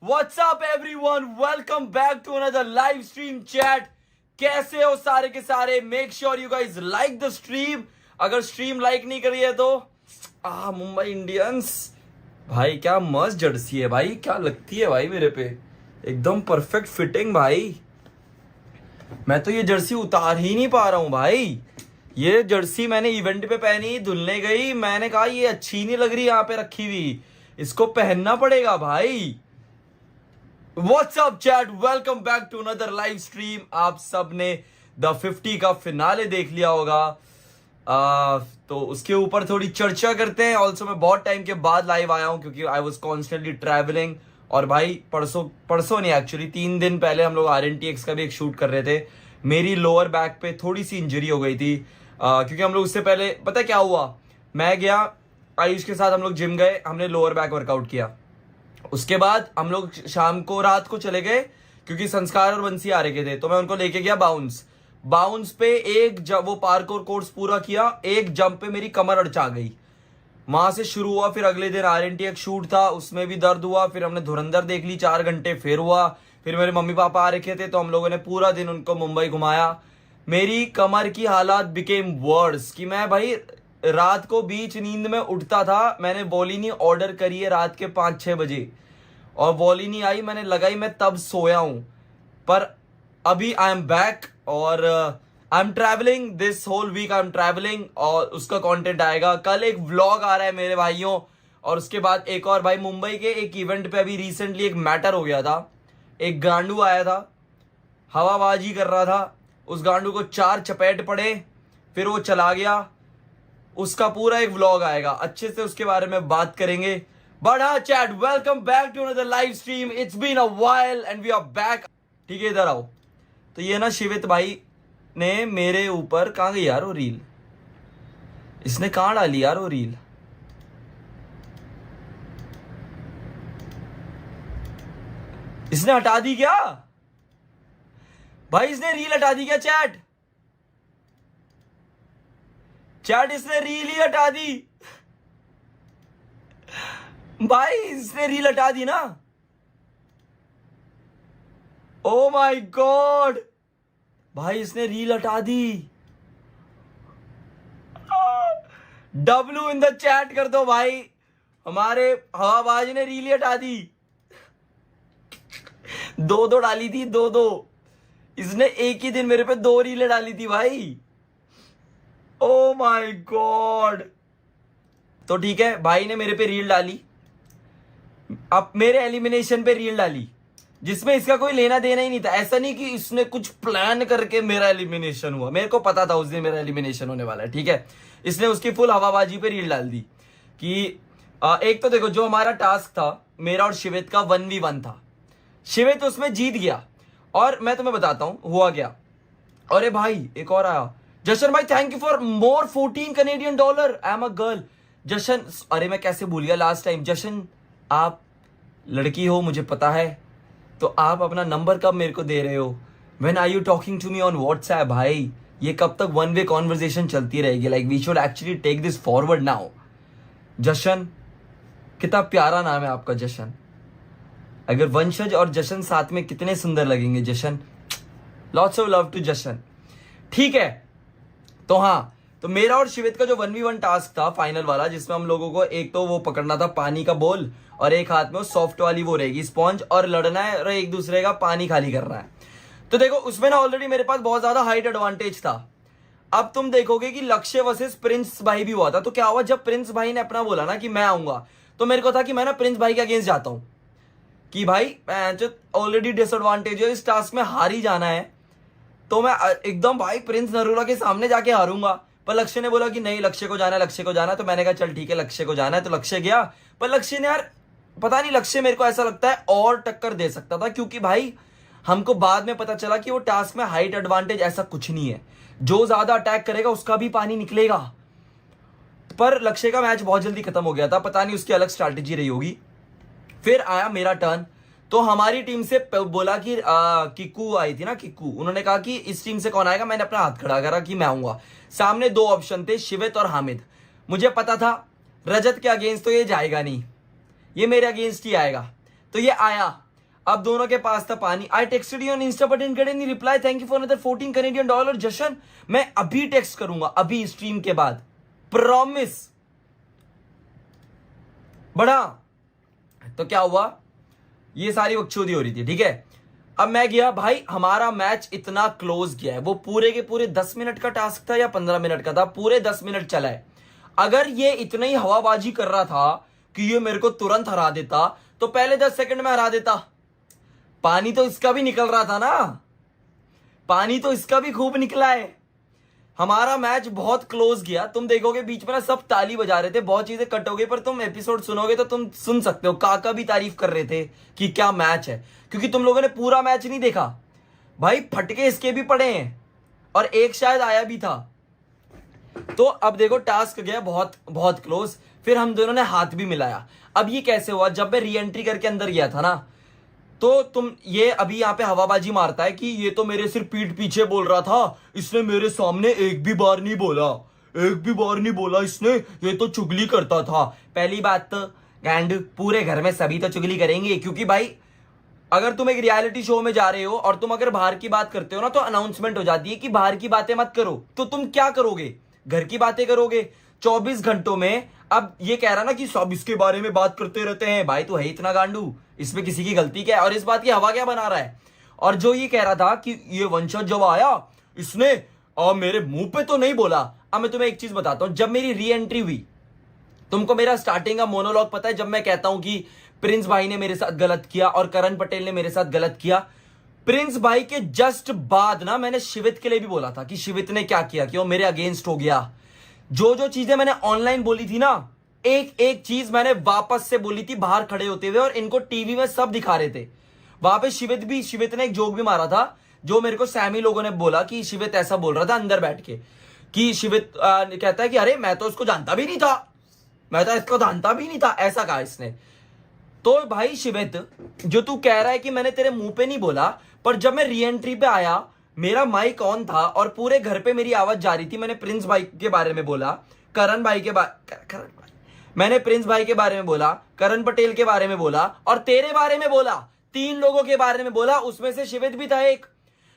What's up everyone? Welcome back to another live stream chat. कैसे हो सारे के सारे? Make sure you guys like the stream. अगर स्ट्रीम लाइक नहीं करी है तो मुंबई इंडियंस भाई क्या मस्त जर्सी है भाई, क्या लगती है भाई मेरे पे, एकदम परफेक्ट फिटिंग भाई। मैं तो ये जर्सी उतार ही नहीं पा रहा हूँ भाई। ये जर्सी मैंने इवेंट पे पहनी, धुलने गई, मैंने कहा ये अच्छी नहीं लग रही यहाँ पे रखी हुई, इसको पहनना पड़ेगा भाई। What's up chat? Welcome back to another live stream. आप सब ने द 50 का फिनाले देख लिया होगा, तो उसके ऊपर थोड़ी चर्चा करते हैं। ऑल्सो मैं बहुत टाइम के बाद लाइव आया हूँ क्योंकि आई वॉज कॉन्स्टेंटली ट्रैवलिंग। और भाई परसों नहीं, एक्चुअली 3 दिन पहले हम लोग RNTX का भी एक शूट कर रहे थे। मेरी लोअर बैक पे थोड़ी सी इंजरी हो गई थी, क्योंकि हम लोग उससे पहले पता क्या हुआ, मैं गया आयुष के साथ, हम लोग जिम गए, हमने लोअर बैक वर्कआउट किया। उसके बाद हम लोग शाम को रात को चले गए क्योंकि संस्कार और बंसी आ रखे थे, तो मैं उनको लेके गया बाउंस पे। एक जब वो पार्कोर कोर्स पूरा किया, एक जंप पे मेरी कमर अड़चा गई। वहां से शुरू हुआ, फिर अगले दिन RNTX शूट था, उसमें भी दर्द हुआ। फिर हमने धुरंधर देख ली 4 घंटे, फिर हुआ। फिर मेरे मम्मी पापा आ रखे थे तो हम लोगों ने पूरा दिन उनको मुंबई घुमाया। मेरी कमर की हालात बिकेम वर्स कि मैं भाई रात को बीच नींद में उठता था। मैंने वोलिनी ऑर्डर करी है रात के 5-6 बजे और वोलिनी आई, मैंने लगाई, मैं तब सोया हूं। पर अभी आई एम बैक और I am travelling this whole week, I am travelling और उसका कंटेंट आएगा। कल एक व्लॉग आ रहा है मेरे भाइयों, और उसके बाद एक और भाई मुंबई के एक इवेंट पे अभी रिसेंटली एक मैटर हो गया था। एक गांडू आया था, हवाबाजी कर रहा था, उस गांडू को 4 चपेट पड़े, फिर वो चला गया। उसका पूरा एक व्लॉग आएगा, अच्छे से उसके बारे में बात करेंगे। बट हाँ chat, welcome back to another live stream. It's been a while and we are back. ठीक है, इधर आओ। तो ये ना शिवित भाई ने मेरे ऊपर, कहां गई यार वो रील, इसने कहां डाली यार वो रील? इसने हटा दी क्या भाई? इसने रील हटा दी क्या चैट? इसने रील ही हटा दी भाई, इसने रील हटा दी ना। ओ माय गॉड भाई, इसने रील हटा दी। W इन द चैट कर दो भाई, हमारे हवाबाज ने रील ही हटा दी। 2 डाली थी, 2 इसने एक ही दिन मेरे पे 2 रीलें डाली थी भाई। Oh my God. तो ठीक है, भाई ने मेरे पे रील डाली, अब मेरे एलिमिनेशन पे रील डाली, जिसमें इसका कोई लेना देना ही नहीं था। ऐसा नहीं कि इसने कुछ प्लान करके मेरा एलिमिनेशन हुआ, मेरे को पता था उस दिन मेरा एलिमिनेशन होने वाला है। ठीक है, इसने उसकी फुल हवाबाजी पे रील डाल दी कि एक तो देखो, जो हमारा टास्क था मेरा और शिवित का 1v1 था, शिवित उसमें जीत गया। और मैं तुम्हें बताता हूं हुआ क्या। अरे भाई एक और आया, जशन भाई thank you for more 14 Canadian dollar, I am a girl. Jashan, अरे मैं कैसे भूल गया लास्ट टाइम। जशन, आप लड़की हो मुझे पता है, तो आप अपना नंबर कब मेरे को दे रहे हो? When are you talking to me on WhatsApp? भाई ये कब तक 1 वे कॉन्वर्सेशन चलती रहेगी? Like we should actually take this forward now. Jashan, कितना प्यारा नाम है आपका जशन। अगर वंशज और जशन साथ में कितने सुंदर लगेंगे जशन। लॉट्स ऑफ लव टू जशन। ठीक है, तो हाँ, तो मेरा और शिवित का जो 1v1 टास्क था फाइनल वाला, जिसमें हम लोगों को एक तो वो पकड़ना था पानी का बोल, और एक हाथ में वो सॉफ्ट वाली वो रहेगी स्पॉन्ज, और लड़ना है और एक दूसरे का पानी खाली करना है। तो देखो उसमें ना ऑलरेडी मेरे पास बहुत ज्यादा हाइट एडवांटेज था। अब तुम देखोगे कि लक्ष्य वर्सेस प्रिंस भाई भी हुआ था। तो क्या हुआ, जब प्रिंस भाई ने अपना बोला ना कि मैं आऊंगा, तो मेरे को था कि मैं ना प्रिंस भाई के अगेंस्ट जाता हूं कि भाई ऑलरेडी डिसएडवांटेज है, इस टास्क में हार ही जाना है, तो मैं एकदम भाई प्रिंस नरूला के सामने जाके हारूंगा। पर लक्ष्य ने बोला कि नहीं, लक्ष्य को जाना है, लक्ष्य को जाना है। तो मैंने कहा चल ठीक है, लक्ष्य को जाना है। तो लक्ष्य गया, पर लक्ष्य ने यार पता नहीं, लक्ष्य मेरे को ऐसा लगता है और टक्कर दे सकता था, क्योंकि भाई हमको बाद में पता चला कि वो टास्क में हाइट एडवांटेज ऐसा कुछ नहीं है, जो ज्यादा अटैक करेगा उसका भी पानी निकलेगा। पर लक्ष्य का मैच बहुत जल्दी खत्म हो गया था, पता नहीं उसकी अलग स्ट्रैटेजी रही होगी। फिर आया मेरा टर्न, तो हमारी टीम से बोला कि किक्कू आई थी ना, किक्कू, उन्होंने कहा कि इस टीम से कौन आएगा। मैंने अपना हाथ खड़ा करा कि मैं आऊंगा। सामने 2 ऑप्शन थे, शिवित और हामिद। मुझे पता था रजत के अगेंस्ट तो ये जाएगा नहीं, ये मेरे अगेंस्ट ही आएगा। तो ये आया, अब दोनों के पास था पानी। I texted you on Insta but didn't get any reply, thank you for another 14 Canadian dollar. Jashan मैं अभी टेक्स्ट करूंगा, अभी स्ट्रीम के बाद, प्रॉमिस। बड़ा तो क्या हुआ, ये सारी बकचोदी हो रही थी, ठीक है। अब मैं गया, भाई हमारा मैच इतना क्लोज गया है, वो पूरे के पूरे 10 मिनट का टास्क था या 15 मिनट का था, पूरे 10 मिनट चला है। अगर ये इतना ही हवाबाजी कर रहा था कि ये मेरे को तुरंत हरा देता तो पहले 10 सेकंड में हरा देता। पानी तो इसका भी निकल रहा था ना, पानी तो इसका भी खूब निकला है। हमारा मैच बहुत क्लोज गया, तुम देखोगे बीच में ना सब ताली बजा रहे थे, बहुत चीजें कट हो गई, पर तुम एपिसोड सुनोगे तो तुम सुन सकते हो, काका भी तारीफ कर रहे थे कि क्या मैच है, क्योंकि तुम लोगों ने पूरा मैच नहीं देखा। भाई फटके इसके भी पड़े हैं और एक शायद आया भी था। तो अब देखो टास्क गया बहुत बहुत क्लोज, फिर हम दोनों ने हाथ भी मिलाया। अब ये कैसे हुआ, जब मैं री एंट्री करके अंदर गया था ना, तो तुम ये अभी यहाँ पे हवाबाजी मारता है कि ये तो मेरे सिर्फ पीठ पीछे बोल रहा था, इसने मेरे सामने एक भी बार नहीं बोला, एक भी बार नहीं बोला इसने, ये तो चुगली करता था। पहली बात तो गैंड, पूरे घर में सभी तो चुगली करेंगे, क्योंकि भाई अगर तुम एक रियलिटी शो में जा रहे हो और तुम अगर बाहर की बात करते हो ना, तो अनाउंसमेंट हो जाती है कि बाहर की बातें मत करो, तो तुम क्या करोगे, घर की बातें करोगे 24 घंटों में। अब ये कह रहा ना कि सब इसके बारे में बात करते रहते हैं, भाई तू है इतना गांडू, इसमें किसी की गलती क्या है, और इस बात की हवा क्या बना रहा है। और जो ये कह रहा था कि ये वंशज जब आया इसने मेरे मुंह पे तो नहीं बोला। अब मैं तुम्हें एक चीज बताता हूं, जब मेरी री एंट्री हुई, तुमको मेरा स्टार्टिंग का मोनोलॉग पता है, जब मैं कहता हूं कि प्रिंस भाई ने मेरे साथ गलत किया और करण पटेल ने मेरे साथ गलत किया, प्रिंस भाई के जस्ट बाद ना मैंने शिवित के लिए भी बोला था कि शिवित ने क्या किया, कि वो मेरे अगेंस्ट हो गया। जो जो चीजें मैंने ऑनलाइन बोली थी ना, एक एक चीज मैंने वापस से बोली थी बाहर खड़े होते हुए, और इनको टीवी में सब दिखा रहे थे। वहां पे शिवित ने एक जोक भी मारा था, जो मेरे को सैमी लोगों ने बोला कि शिवित ऐसा बोल रहा था अंदर बैठ के, कि शिवित कहता है कि अरे मैं तो इसको जानता भी नहीं था, मैं तो इसको जानता भी नहीं था, ऐसा कहा इसने। तो भाई शिवित, जो तू कह रहा है कि मैंने तेरे मुंह पे नहीं बोला, पर जब मैं री एंट्री पे आया, मेरा माइक ऑन था और पूरे घर पे मेरी आवाज जा रही थी, मैंने प्रिंस भाई के बारे में बोला, करण भाई के मैंने प्रिंस भाई के बारे में बोला, करण पटेल के बारे में बोला और तेरे बारे में बोला, 3 लोगों के बारे में बोला, उसमें से शिवित भी था एक।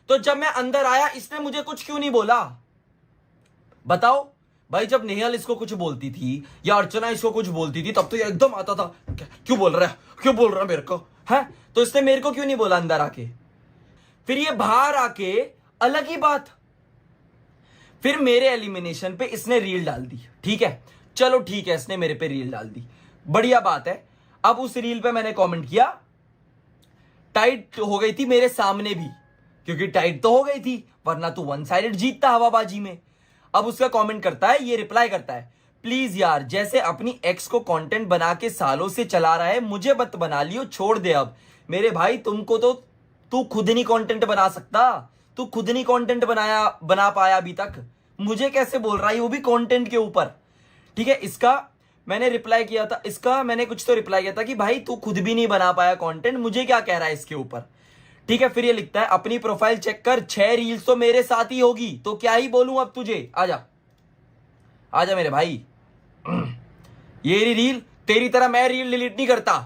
तो जब मैं अंदर आया, इसने मुझे कुछ क्यों नहीं बोला, बताओ भाई। जब नेहल इसको कुछ बोलती थी या अर्चना इसको कुछ बोलती थी, तब तो ये एकदम आता था, क्यों बोल रहा है, क्यों बोल रहा है मेरे को, है तो इसने मेरे को क्यों नहीं बोला अंदर आके। फिर ये बाहर आके अलग ही बात, फिर मेरे एलिमिनेशन पे इसने रील डाल दी, ठीक है, चलो ठीक है, इसने मेरे पे रील डाल दी, बढ़िया बात है। अब उस रील पे मैंने कमेंट किया, टाइट हो गई थी मेरे सामने भी, क्योंकि टाइट तो हो गई थी, वरना तू वन साइडेड जीतता हवाबाजी में। अब उसका कमेंट करता है, ये रिप्लाई करता है, प्लीज यार, जैसे अपनी एक्स को कंटेंट बना के सालों से चला रहा है, मुझे मत बना लियो, छोड़ दे अब। मेरे भाई तुमको तो, तू खुद नहीं कंटेंट बना सकता, तू खुद नहीं कंटेंट बना पाया अभी तक, मुझे कैसे बोल रहा है, वो भी कंटेंट के ऊपर, ठीक है। इसका मैंने रिप्लाई किया था, इसका मैंने कुछ तो रिप्लाई किया था कि भाई तू खुद भी नहीं बना पाया कंटेंट, मुझे क्या कह रहा है इसके ऊपर, ठीक है। फिर ये लिखता है, अपनी प्रोफाइल चेक कर, 6 रील्स तो मेरे साथ ही होगी, तो क्या ही बोलूं अब तुझे, आजा आजा मेरे भाई। ये रील तेरी तरह मैं रील डिलीट नहीं करता,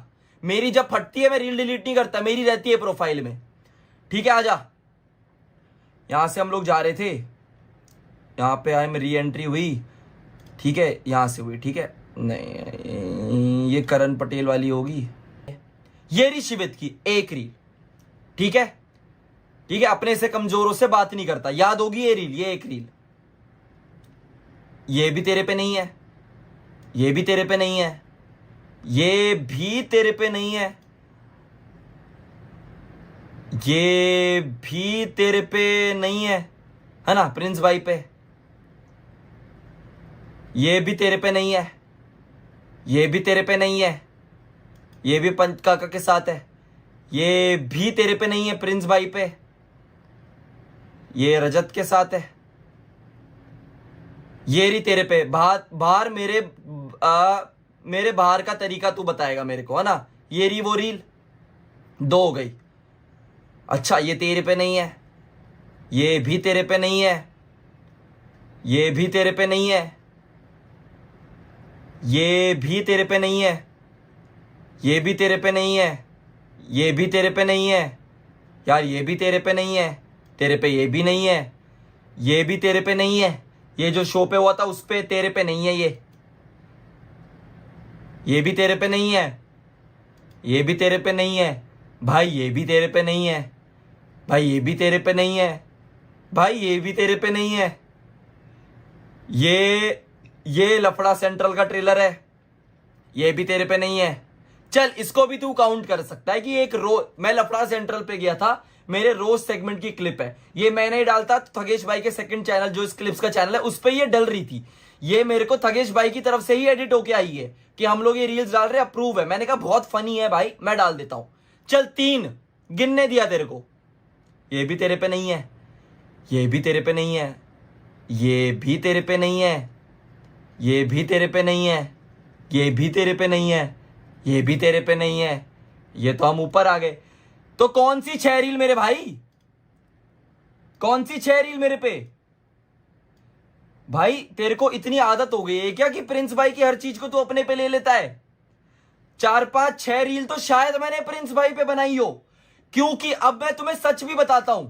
मेरी जब फटती है मैं रील डिलीट नहीं करता, मेरी रहती है प्रोफाइल में, ठीक है। आजा, यहां से हम लोग जा रहे थे, यहां पे आए, मैं री एंट्री हुई, ठीक है, यहां से हुई, ठीक है। नहीं, ये करण पटेल वाली होगी, ये रही शिवित की एक रील, ठीक है, ठीक है। अपने से कमजोरों से बात नहीं करता, याद होगी ये रील, ये एक रील, ये भी तेरे पे नहीं है, ये भी तेरे पे नहीं है, ये भी तेरे पे नहीं है, ये भी तेरे पे नहीं है ना, प्रिंस भाई पे, ये भी तेरे पे नहीं है, ये भी तेरे पे नहीं है, ये भी पंच काका के साथ है, ये भी तेरे पे नहीं है प्रिंस भाई पे, ये रजत के साथ है, ये रही तेरे पे। बाहर मेरे बाहर का तरीका तू बताएगा मेरे को, है ना, ये रही वो रील, 2 हो गई। अच्छा, ये तेरे पे नहीं है, ये भी तेरे पे नहीं है, ये भी तेरे पे नहीं है, ये भी तेरे पे नहीं है, ये भी तेरे पे नहीं है, ये भी तेरे पे नहीं है यार, ये भी तेरे पे नहीं है, तेरे पे ये भी नहीं है, ये भी तेरे पे नहीं है, ये जो शो पे हुआ था उस पे तेरे पे नहीं है, ये भी तेरे पे नहीं है, ये भी तेरे पे नहीं है भाई, ये भी तेरे पे नहीं है भाई, ये भी तेरे पे नहीं है भाई, ये भी तेरे पे नहीं है। ये लफड़ा सेंट्रल का ट्रेलर है, ये भी तेरे पे नहीं है। चल इसको भी तू काउंट कर सकता है कि एक मैं लफड़ा सेंट्रल पे गया था, मेरे रोज सेगमेंट की क्लिप है, ये मैंने ही डालता तो थगेश भाई के सेकंड चैनल जो इस क्लिप्स का चैनल है उस पे ये डल रही थी। ये मेरे को थगेश भाई की तरफ से ही एडिट होके आई है कि हम लोग ये रील्स डाल रहे हैं, अप्रूव है। मैंने कहा बहुत फनी है भाई, मैं डाल देता हूं। चल 3 गिनने दिया तेरे को, ये भी तेरे पे नहीं है, ये भी तेरे पे नहीं है, ये भी तेरे पे नहीं है, ये भी तेरे पे नहीं है, ये भी तेरे पे नहीं है, ये भी तेरे पे नहीं है। ये तो हम ऊपर आ गए। तो कौन सी 6 रील मेरे भाई, कौन सी 6 रील मेरे पे भाई? तेरे को इतनी आदत हो गई है क्या कि प्रिंस भाई की हर चीज को तू अपने पे ले लेता है? 4 5 6 रील तो शायद मैंने प्रिंस भाई पे बनाई हो, क्योंकि अब मैं तुम्हें सच भी बताता हूं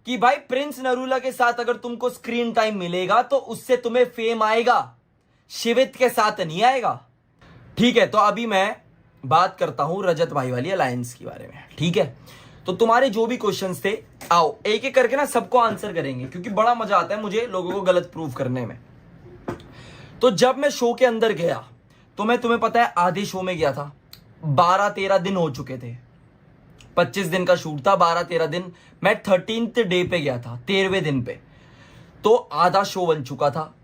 कि भाई प्रिंस नरूला के साथ अगर तुमको स्क्रीन टाइम मिलेगा तो उससे तुम्हें फेम आएगा, शिवित के साथ नहीं आएगा। ठीक है, तो अभी मैं बात करता हूं रजत भाई वाली अलायंस के बारे में। ठीक है, तो तुम्हारे जो भी क्वेश्चंस थे, आओ एक एक करके ना सबको आंसर करेंगे, क्योंकि बड़ा मजा आता है मुझे लोगों को गलत प्रूव करने में। तो जब मैं शो के अंदर गया तो मैं, तुम्हें पता है आधे शो में गया था, 12-13 दिन हो चुके थे, 25 दिन का शूट था, 12-13 दिन, मैं 13th डे पे गया था, 13वें दिन पे, तो आधा शो बन चुका था।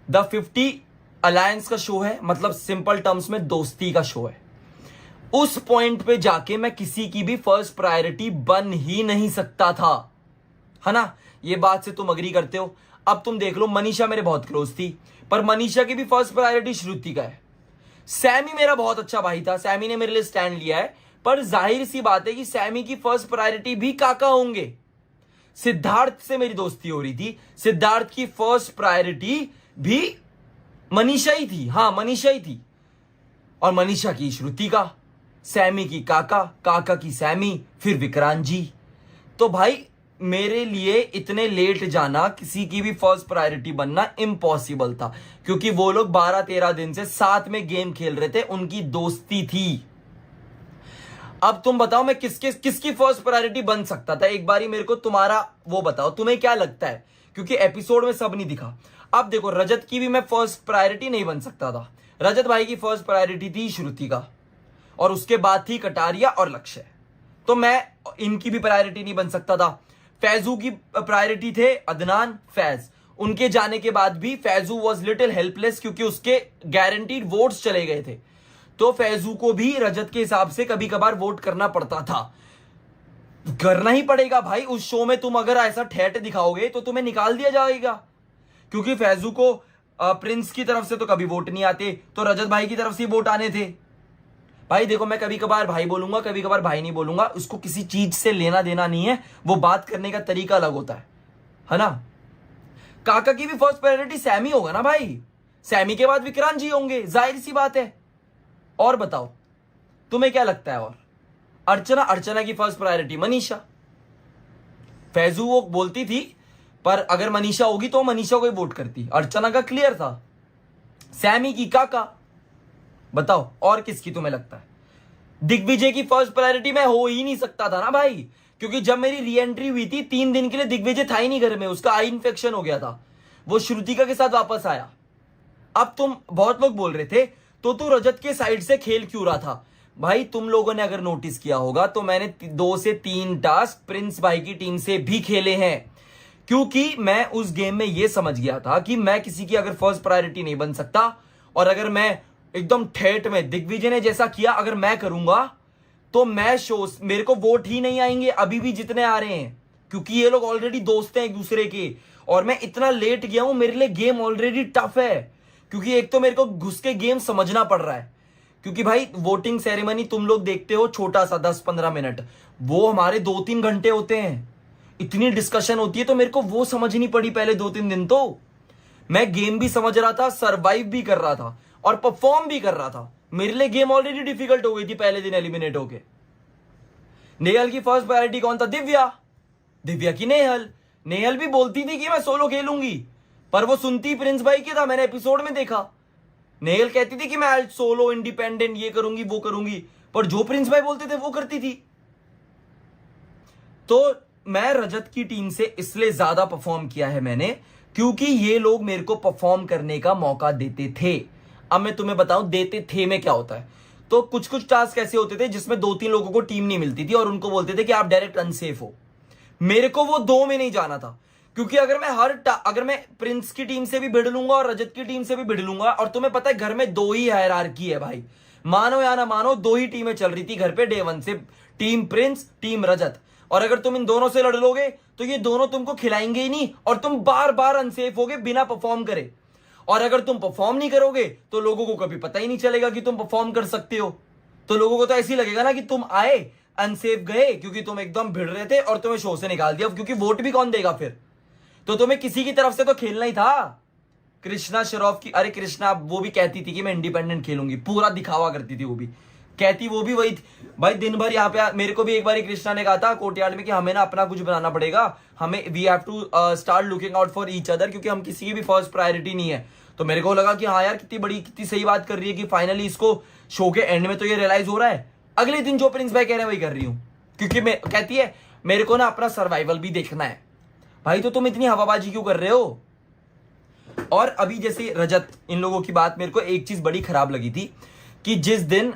द 50 अलायंस का शो है, मतलब सिंपल टर्म्स में दोस्ती का शो है। उस पॉइंट पे जाके मैं किसी की भी फर्स्ट प्रायोरिटी बन ही नहीं सकता था, है ना? ये बात से तुम अग्री करते हो? अब तुम देख लो, मनीषा मेरे बहुत क्लोज थी, पर मनीषा की भी फर्स्ट प्रायोरिटी श्रुति का है। सैमी मेरा बहुत अच्छा भाई था, सैमी ने मेरे लिए स्टैंड लिया है, पर जाहिर सी बात है कि सैमी की फर्स्ट प्रायोरिटी भी काका होंगे। सिद्धार्थ से मेरी दोस्ती हो रही थी, सिद्धार्थ की फर्स्ट प्रायोरिटी भी मनीषा ही थी, हाँ मनीषा ही थी, और मनीषा की श्रुति का, सैमी की काका, काका की सैमी, फिर विक्रांत जी। तो भाई मेरे लिए इतने लेट जाना, किसी की भी फर्स्ट प्रायोरिटी बनना इम्पॉसिबल था, क्योंकि वो लोग 12-13 दिन से साथ में गेम खेल रहे थे, उनकी दोस्ती थी। अब तुम बताओ मैं किसकी फर्स्ट प्रायोरिटी बन सकता था? एक बारी मेरे को तुम्हारा वो बताओ, तुम्हें क्या लगता है? क्योंकि एपिसोड में सब नहीं दिखा। अब देखो, रजत की भी मैं फर्स्ट प्रायोरिटी नहीं बन सकता था। रजत भाई की फर्स्ट प्रायोरिटी थी श्रुति का, और उसके बाद थी कटारिया और लक्ष्य, तो मैं इनकी भी प्रायोरिटी नहीं बन सकता था। फैजू की प्रायोरिटी थे अदनान, फैज, उनके जाने के बाद भी फैजू वॉज लिटिल हेल्पलेस, क्योंकि उसके गारंटीड वोट्स चले गए थे, तो फैजू को भी रजत के हिसाब से कभी कभार वोट करना पड़ता था। करना ही पड़ेगा भाई, उस शो में तुम अगर ऐसा ठेठ दिखाओगे तो तुम्हें निकाल दिया जाएगा, क्योंकि फैजू को प्रिंस की तरफ से तो कभी वोट नहीं आते, तो रजत भाई की तरफ से वोट आने थे। भाई देखो, मैं कभी कभार भाई बोलूंगा, कभी कभार भाई नहीं बोलूंगा, उसको किसी चीज से लेना देना नहीं है, वो बात करने का तरीका अलग होता है ना? काका की भी फर्स्ट प्रायोरिटी सैमी होगा ना भाई, सैमी के बाद विक्रांत जी होंगे, जाहिर सी बात है। और बताओ तुम्हें क्या लगता है? और अर्चना की फर्स्ट प्रायोरिटी मनीषा। फैजू वो बोलती थी, पर अगर मनीषा होगी तो मनीषा को ही वोट करती, अर्चना का क्लियर था। सैमी की काका। बताओ और किसकी तुम्हें लगता है? दिग्विजय की फर्स्ट प्रायोरिटी में हो ही नहीं सकता था ना भाई, क्योंकि जब मेरी री एंट्री हुई थी 3 दिन के लिए दिग्विजय था ही नहीं घर में, उसका आई इन्फेक्शन हो गया था, वो श्रुतिका के साथ वापस आया। अब तुम बहुत लोग बोल रहे थे तो तू रजत के साइड से खेल क्यों रहा था? भाई तुम लोगों ने अगर नोटिस किया होगा तो मैंने 2 से 3 टास्क प्रिंस भाई की टीम से भी खेले हैं, क्योंकि मैं उस गेम में यह समझ गया था कि मैं किसी की अगर फर्स्ट प्रायोरिटी नहीं बन सकता, और अगर मैं एकदम ठेठ में दिग्विजय ने जैसा किया अगर मैं करूंगा तो मैं मेरे को वोट ही नहीं आएंगे अभी भी जितने आ रहे हैं, क्योंकि ये लोग ऑलरेडी दोस्त हैं एक दूसरे के, और मैं इतना लेट गया हूं, मेरे लिए गेम ऑलरेडी टफ है, क्योंकि एक तो मेरे को घुस के गेम समझना पड़ रहा है, क्योंकि भाई वोटिंग सेरेमनी तुम लोग देखते हो छोटा सा 10-15 मिनट, वो हमारे 2-3 घंटे होते हैं, इतनी डिस्कशन होती है, तो मेरे को वो समझनी पड़ी पहले 2-3 दिन। तो मैं गेम भी समझ रहा था, सरवाइव भी कर रहा था और परफॉर्म भी कर रहा था। मेरे लिए गेम ऑलरेडी डिफिकल्ट हो गई थी पहले दिन एलिमिनेट होके। नेहल की फर्स्ट प्रायोरिटी कौन था? दिव्या। दिव्या की नेहल। नेहल भी बोलती थी कि मैं सोलो खेलूंगी, पर वो सुनती प्रिंस भाई की था, मैंने एपिसोड में देखा। नेहल कहती थी कि मैं आज सोलो इंडिपेंडेंट ये करूंगी वो करूंगी, पर जो प्रिंस भाई बोलते थे वो करती थी। तो मैं रजत की टीम से इसलिए ज्यादा परफॉर्म किया है मैंने, क्योंकि ये लोग मेरे को परफॉर्म करने का मौका देते थे। अब मैं तुम्हें बताऊं देते थे में क्या होता है। तो कुछ कुछ टास्क ऐसे होते थे जिसमें 2-3 लोगों को टीम नहीं मिलती थी और उनको बोलते थे कि आप डायरेक्ट अनसेफ हो। मेरे को वो 2 में नहीं जाना था, क्योंकि अगर मैं प्रिंस की टीम से भी भिड़ लूंगा और रजत की टीम से भी भिड़ लूंगा, और तुम्हें पता है घर में 2 ही हायरार्की है भाई, मानो या ना मानो 2 ही टीमें चल रही थी घर पे डे 1 से, टीम प्रिंस टीम रजत। और अगर तुम इन दोनों से लड़ लोगे तो ये दोनों तुमको खिलाएंगे ही नहीं और तुम बार बार अनसेफ होगे बिना परफॉर्म करे। और अगर तुम परफॉर्म नहीं करोगे तो लोगों को कभी पता ही नहीं चलेगा कि तुम परफॉर्म कर सकते हो। तो लोगों को तो ऐसे ही लगेगा ना कि तुम आए अनसेफ गए क्योंकि तुम एकदम भिड़ रहे थे और तुम्हें शो से निकाल दिया, क्योंकि वोट भी कौन देगा फिर। तो तुम्हें किसी की तरफ से तो खेलना ही था। कृष्णा श्रॉफ की, अरे कृष्णा वो भी कहती थी कि मैं इंडिपेंडेंट खेलूंगी, पूरा दिखावा करती थी वो भी, कहती वो भी वही थी भाई दिन भर यहाँ पे। मेरे को भी एक बार कृष्णा ने कहा था कोर्टयार्ड में कि हमें ना अपना कुछ बनाना पड़ेगा, हमें we have to start looking out for each other, क्योंकि हम किसी की भी फर्स्ट प्रायोरिटी नहीं है। तो मेरे को लगा कि हाँ यार कितनी बड़ी कितनी सही बात कर रही है कि फाइनली इसको शो के एंड में तो ये रियलाइज हो रहा है। अगले दिन जो प्रिंस भाई कह रहे हैं वही कर रही हूँ, क्योंकि मैं कहती है मेरे को ना अपना सर्वाइवल भी देखना है। भाई तो तुम इतनी हवाबाजी क्यों कर रहे हो? और अभी जैसे रजत इन लोगों की बात, मेरे को एक चीज बड़ी खराब लगी थी कि जिस दिन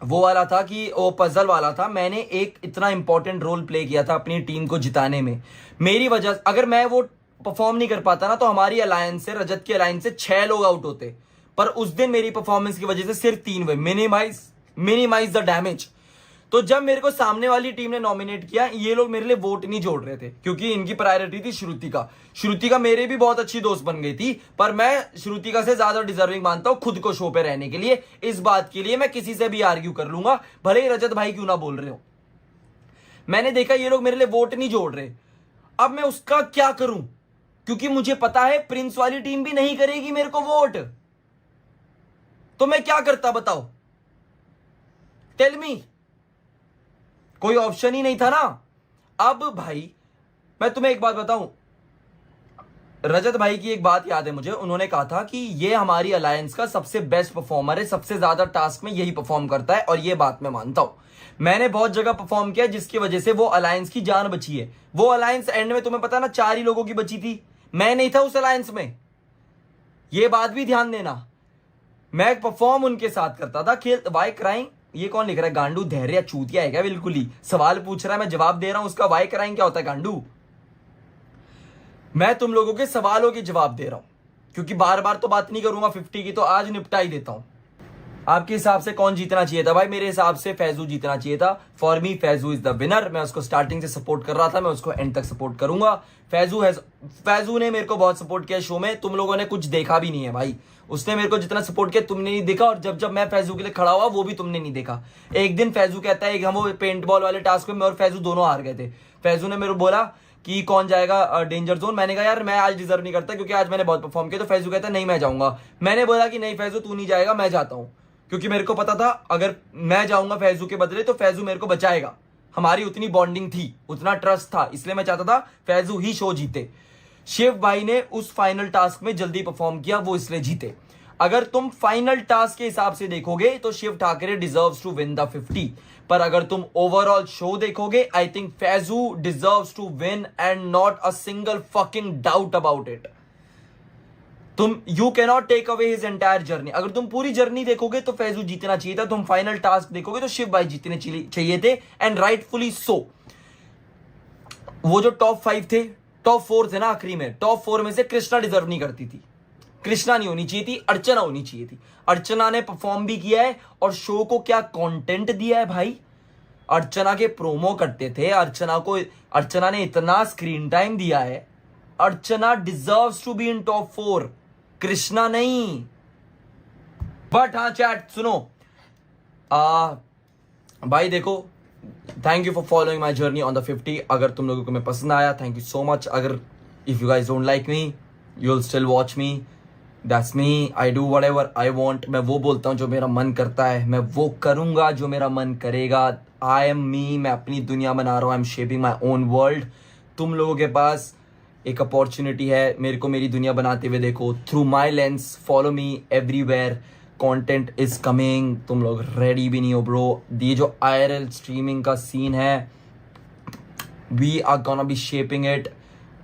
वो वाला था कि वो पजल वाला था, मैंने एक इतना इंपॉर्टेंट रोल प्ले किया था अपनी टीम को जिताने में। मेरी वजह अगर मैं वो परफॉर्म नहीं कर पाता ना तो हमारी अलायंस से, रजत की अलायंस से 6 लोग आउट होते, पर उस दिन मेरी परफॉर्मेंस की वजह से सिर्फ 3 हुए। Minimise the damage. तो जब मेरे को सामने वाली टीम ने नॉमिनेट किया, ये लोग मेरे लिए वोट नहीं जोड़ रहे थे क्योंकि इनकी प्रायोरिटी थी श्रुतिका। श्रुतिका मेरे भी बहुत अच्छी दोस्त बन गई थी, पर मैं श्रुतिका से ज्यादा डिजर्विंग मानता हूं खुद को शो पे रहने के लिए। इस बात के लिए मैं किसी से भी आर्ग्यू कर लूंगा, भले ही रजत भाई क्यों ना बोल रहे हो। मैंने देखा ये लोग मेरे लिए वोट नहीं जोड़ रहे, अब मैं उसका क्या करूं, क्योंकि मुझे पता है प्रिंस वाली टीम भी नहीं करेगी मेरे को वोट। तो मैं क्या करता बताओ, टेल मी। कोई ऑप्शन ही नहीं था ना। अब भाई मैं तुम्हें एक बात बताऊं, रजत भाई की एक बात याद है मुझे, उन्होंने कहा था कि ये हमारी अलायंस का सबसे बेस्ट परफॉर्मर है, सबसे ज्यादा टास्क में यही परफॉर्म करता है, और ये बात मैं मानता हूं। मैंने बहुत जगह परफॉर्म किया जिसकी वजह से वो अलायंस की जान बची है। वो अलायंस एंड में तुम्हें पता ना 4 ही लोगों की बची थी, मैं नहीं था उस अलायंस में, ये बात भी ध्यान देना। मैं परफॉर्म उनके साथ करता था। खेल वाई क्राइंग, ये कौन लिख रहा है? गांडू धैर्य चूतिया है क्या? बिल्कुल ही सवाल पूछ रहा है, मैं जवाब दे रहा हूं उसका। वाई क्राइंग क्या होता है गांडू? मैं तुम लोगों के सवालों के जवाब दे रहा हूं, क्योंकि बार बार तो बात नहीं करूंगा 50 की, तो आज निपटा ही देता हूं। आपके हिसाब से कौन जीतना चाहिए था? भाई मेरे हिसाब से फैजू जीतना चाहिए था। For me Faizu is the winner. मैं उसको स्टार्टिंग से सपोर्ट कर रहा था, मैं उसको एंड तक सपोर्ट करूंगा। फैजू ने मेरे को बहुत सपोर्ट किया शो में, तुम लोगों ने कुछ देखा भी नहीं है भाई। उसने मेरे को जितना सपोर्ट किया तुमने नहीं देखा, और जब जब मैं फैजू के लिए खड़ा हुआ वो भी तुमने नहीं देखा। एक दिन फैजू कहता है, हम वो पेंट बॉल वाले टास्क में मैं और फैजू दोनों हार गए थे। फैजू ने मेरे को बोला कि कौन जाएगा डेंजर जोन। मैंने कहा यार मैं आज डिजर्व नहीं करता क्योंकि आज मैंने बहुत परफॉर्म किया। तो फैजू कहता नहीं मैं जाऊंगा। मैंने बोला कि नहीं फैजू तू नहीं जाएगा, मैं जाता हूं, क्योंकि मेरे को पता था अगर मैं जाऊंगा फैजू के बदले तो फैजू मेरे को बचाएगा। हमारी उतनी बॉन्डिंग थी, उतना ट्रस्ट था, इसलिए मैं चाहता था फैजू ही शो जीते। शिव भाई ने उस फाइनल टास्क में जल्दी परफॉर्म किया, वो इसलिए जीते। अगर तुम फाइनल टास्क के हिसाब से देखोगे तो Shiv Thakare deserves to win the 50, पर अगर तुम ओवरऑल शो देखोगे I think Faizu deserves to win and not a single fucking doubt about it. तुम you can not take away his entire journey. अगर तुम पूरी जर्नी देखोगे तो फैजू जीतना चाहिए था, तुम फाइनल टास्क देखोगे तो शिव भाई जीतने चाहिए थे, एंड राइटफुली सो। वो जो टॉप 5 थे, टॉप 4 थे ना आखिरी में, टॉप 4 में से कृष्णा डिजर्व नहीं करती थी। कृष्णा नहीं होनी चाहिए थी, अर्चना होनी चाहिए थी। अर्चना ने परफॉर्म भी किया है और शो को क्या कंटेंट दिया है भाई। अर्चना के प्रोमो करते थे, अर्चना ने इतना स्क्रीन टाइम दिया है। Archana deserves to be in top 4, Krishna नहीं। बट हाँ चैट सुनो, भाई देखो, thank you for following my journey on the 50। अगर तुम लोगों को मैं पसंद आया, थैंक यू सो मच। अगर if you guys don't like me, you will still watch me, that's me, I do whatever I want. मैं वो बोलता हूँ जो मेरा मन करता है, मैं वो करूँगा जो मेरा मन करेगा। आई एम मी, मैं अपनी दुनिया बना रहा हूँ, I am shaping my own world. तुम लोगों के पास एक अपॉर्चुनिटी है, मेरे को मेरी दुनिया बनाते हुए देखो through my lens. Follow me everywhere, content is coming. तुम लोग रेडी भी नहीं हो ब्रो। ये जो IRL स्ट्रीमिंग का सीन है, we are gonna be shaping it.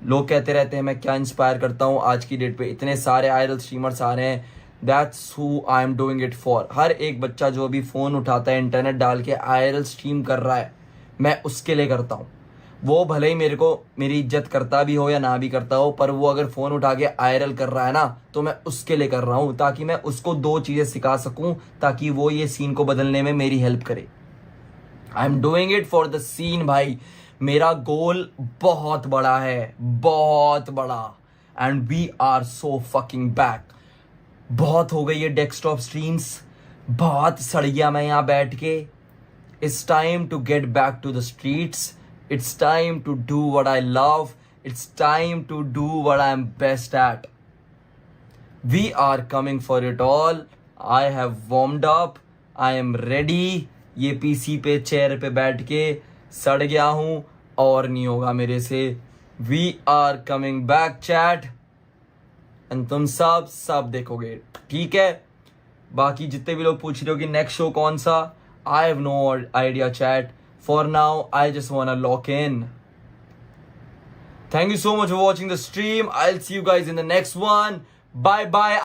लोग कहते रहते हैं मैं क्या इंस्पायर करता हूँ, आज की डेट पे इतने सारे IRL स्ट्रीमर्स आ रहे हैं। That's who I am doing it for. हर एक बच्चा जो अभी फ़ोन उठाता है, इंटरनेट डाल के IRL स्ट्रीम कर रहा है, मैं उसके लिए करता हूँ। वो भले ही मेरे को मेरी इज्जत करता भी हो या ना भी करता हो, पर वो अगर फ़ोन उठा के IRL कर रहा है ना, तो मैं उसके लिए कर रहा हूँ, ताकि मैं उसको 2 चीज़ें सिखा सकूँ, ताकि वो ये सीन को बदलने में मेरी हेल्प करे। I am doing it for the scene भाई। मेरा गोल बहुत बड़ा है, बहुत बड़ा। And we are so fucking back. बहुत हो गई है डेस्कटॉप स्ट्रीम्स, बहुत सड़ गया मैं यहाँ बैठ के। It's time to get back to the streets. It's time to do what I love. It's time to do what I am best at. We are coming for it all. I have warmed up, I am ready. ये PC पे chair पे बैठ के सड़ गया हूं और नहीं होगा मेरे से। We are coming back chat, and तुम सब देखोगे, ठीक है। बाकी जितने भी लोग पूछ रहे हो कि नेक्स्ट शो कौन सा, I have no idea chat. For now I just wanna lock in. Thank you so much for watching the stream. I'll see you guys in the next one. Bye bye.